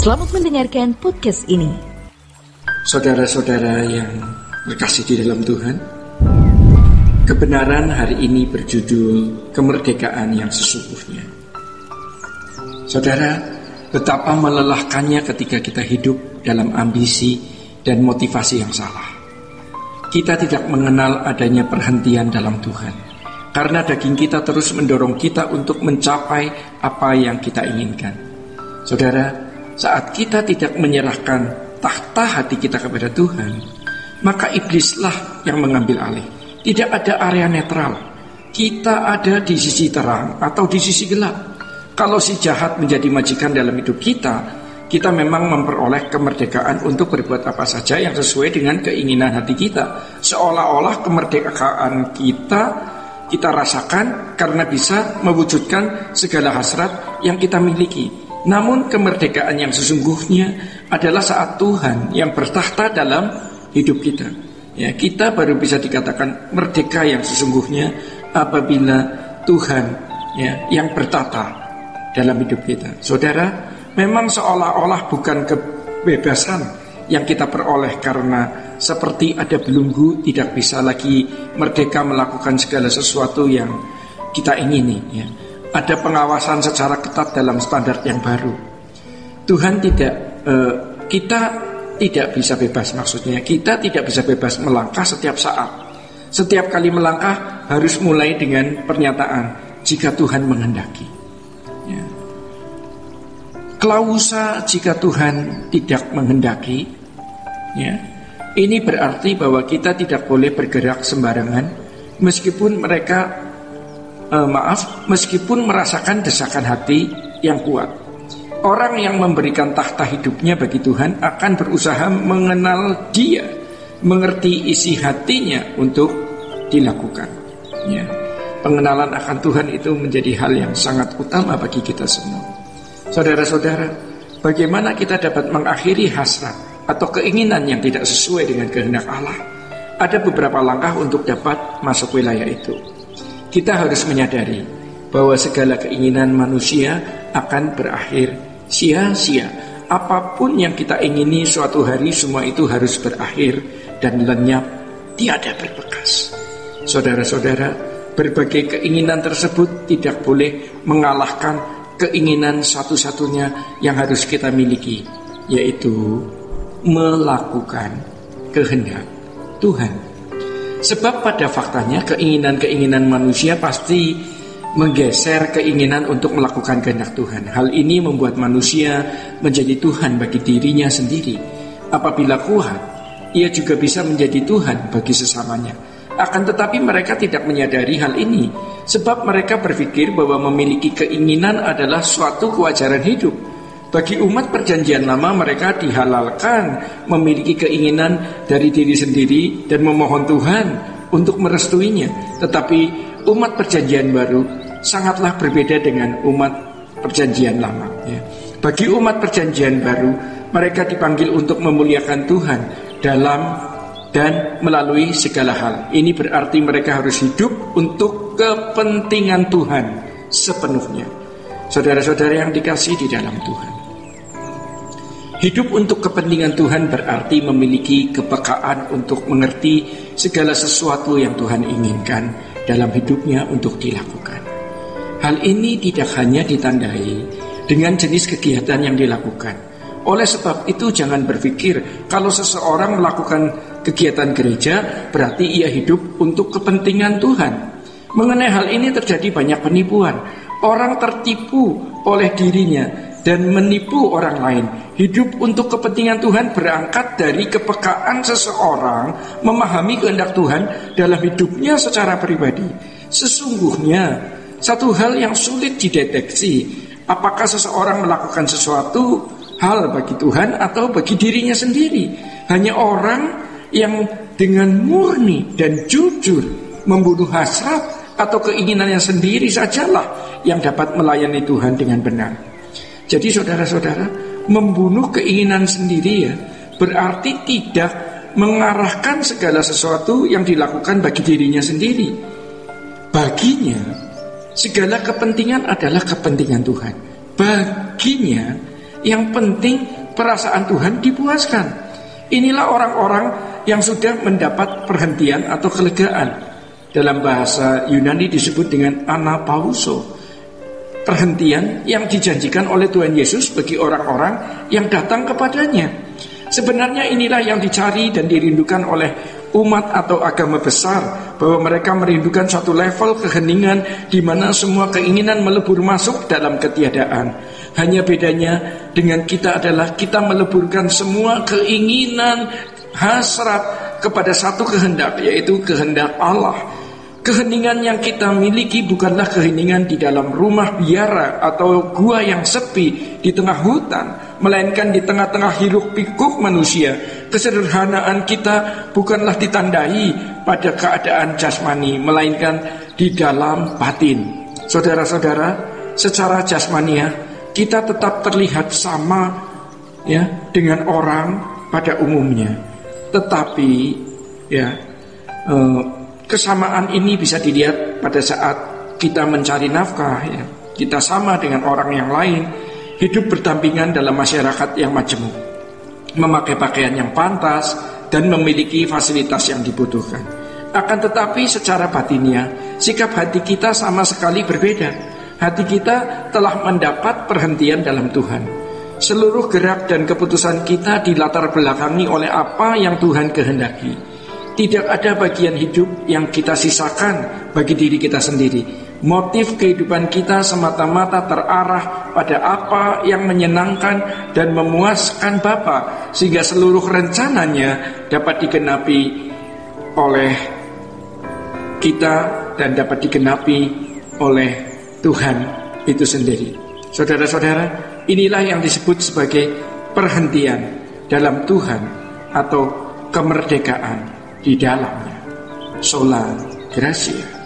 Selamat mendengarkan podcast ini. Saudara-saudara yang berkasih di dalam Tuhan, kebenaran hari ini berjudul kemerdekaan yang sesungguhnya. Saudara, betapa melelahkannya ketika kita hidup dalam ambisi dan motivasi yang salah. Kita tidak mengenal adanya perhentian dalam Tuhan, karena daging kita terus mendorong kita untuk mencapai apa yang kita inginkan. Saudara, saat kita tidak menyerahkan tahta hati kita kepada Tuhan, maka iblislah yang mengambil alih. Tidak ada area netral. Kita ada di sisi terang atau di sisi gelap. Kalau si jahat menjadi majikan dalam hidup kita memang memperoleh kemerdekaan untuk berbuat apa saja yang sesuai dengan keinginan hati kita. Seolah-olah kemerdekaan kita rasakan karena bisa mewujudkan segala hasrat yang kita miliki. Namun kemerdekaan yang sesungguhnya adalah saat Tuhan yang bertahta dalam hidup kita. Ya, kita baru bisa dikatakan merdeka yang sesungguhnya apabila Tuhan yang bertata dalam hidup kita. Saudara, memang seolah-olah bukan kebebasan yang kita peroleh karena seperti ada belenggu tidak bisa lagi merdeka melakukan segala sesuatu yang kita ingini. Ya. Ada pengawasan secara ketat dalam standar yang baru. Tuhan kita tidak bisa bebas, maksudnya kita tidak bisa bebas melangkah setiap saat. Setiap kali melangkah harus mulai dengan pernyataan jika Tuhan menghendaki. Ya. Klausa jika Tuhan tidak menghendaki, ya, ini berarti bahwa kita tidak boleh bergerak sembarangan meskipun meskipun merasakan desakan hati yang kuat. Orang yang memberikan tahta hidupnya bagi Tuhan akan berusaha mengenal Dia, mengerti isi hatinya untuk dilakukan. Ya. Pengenalan akan Tuhan itu menjadi hal yang sangat utama bagi kita semua. Saudara-saudara, bagaimana kita dapat mengakhiri hasrat atau keinginan yang tidak sesuai dengan kehendak Allah? Ada beberapa langkah untuk dapat masuk wilayah itu. Kita harus menyadari bahwa segala keinginan manusia akan berakhir sia-sia. Apapun yang kita ingini suatu hari, semua itu harus berakhir dan lenyap, tiada berbekas. Saudara-saudara, berbagai keinginan tersebut tidak boleh mengalahkan keinginan satu-satunya yang harus kita miliki, yaitu melakukan kehendak Tuhan. Sebab pada faktanya keinginan-keinginan manusia pasti menggeser keinginan untuk melakukan kehendak Tuhan. Hal ini membuat manusia menjadi Tuhan bagi dirinya sendiri. Apabila kuat, ia juga bisa menjadi Tuhan bagi sesamanya. Akan tetapi mereka tidak menyadari hal ini, sebab mereka berpikir bahwa memiliki keinginan adalah suatu kewajaran hidup. Bagi umat perjanjian lama, mereka dihalalkan memiliki keinginan dari diri sendiri dan memohon Tuhan untuk merestuinya. Tetapi umat perjanjian baru sangatlah berbeda dengan umat perjanjian lama. Ya. Bagi umat perjanjian baru, mereka dipanggil untuk memuliakan Tuhan dalam dan melalui segala hal. Ini berarti mereka harus hidup untuk kepentingan Tuhan sepenuhnya. Saudara-saudara yang dikasihi di dalam Tuhan, hidup untuk kepentingan Tuhan berarti memiliki kepekaan untuk mengerti segala sesuatu yang Tuhan inginkan dalam hidupnya untuk dilakukan. Hal ini tidak hanya ditandai dengan jenis kegiatan yang dilakukan. Oleh sebab itu jangan berpikir kalau seseorang melakukan kegiatan gereja berarti ia hidup untuk kepentingan Tuhan. Mengenai hal ini terjadi banyak penipuan. Orang tertipu oleh dirinya dan menipu orang lain. Hidup untuk kepentingan Tuhan berangkat dari kepekaan seseorang memahami kehendak Tuhan dalam hidupnya secara pribadi. Sesungguhnya satu hal yang sulit dideteksi, apakah seseorang melakukan sesuatu hal bagi Tuhan atau bagi dirinya sendiri. Hanya orang yang dengan murni dan jujur membunuh hasrat atau keinginannya sendiri sajalah yang dapat melayani Tuhan dengan benar. Jadi saudara-saudara, membunuh keinginan sendiri berarti tidak mengarahkan segala sesuatu yang dilakukan bagi dirinya sendiri. Baginya segala kepentingan adalah kepentingan Tuhan. Baginya Yang penting perasaan Tuhan dipuaskan. Inilah orang-orang yang sudah mendapat perhentian atau kelegaan. Dalam bahasa Yunani disebut dengan anapauso. Perhentian yang dijanjikan oleh Tuhan Yesus bagi orang-orang yang datang kepadanya. Sebenarnya inilah yang dicari dan dirindukan oleh umat atau agama besar, bahwa mereka merindukan suatu level keheningan di mana semua keinginan melebur masuk dalam ketiadaan. Hanya bedanya dengan kita adalah kita meleburkan semua keinginan hasrat kepada satu kehendak, yaitu kehendak Allah. Keheningan yang kita miliki bukanlah keheningan di dalam rumah biara atau gua yang sepi di tengah hutan, melainkan di tengah-tengah hiruk pikuk manusia. Kesederhanaan kita bukanlah ditandai pada keadaan jasmani, melainkan di dalam batin. Saudara-saudara, secara jasmania kita tetap terlihat sama ya dengan orang pada umumnya, tetapi kesamaan ini bisa dilihat pada saat kita mencari nafkah ya. Kita sama dengan orang yang lain, hidup berdampingan dalam masyarakat yang majemuk, memakai pakaian yang pantas dan memiliki fasilitas yang dibutuhkan. Akan tetapi secara batinnya, sikap hati kita sama sekali berbeda. Hati kita telah mendapat perhentian dalam Tuhan. Seluruh gerak dan keputusan kita dilatar belakangi oleh apa yang Tuhan kehendaki. Tidak ada bagian hidup yang kita sisakan bagi diri kita sendiri. Motif kehidupan kita semata-mata terarah pada apa yang menyenangkan dan memuaskan Bapa, sehingga seluruh rencananya dapat digenapi oleh kita dan dapat digenapi oleh Tuhan itu sendiri. Saudara-saudara, inilah yang disebut sebagai perhentian dalam Tuhan atau kemerdekaan di dalamnya. Sola Gracia.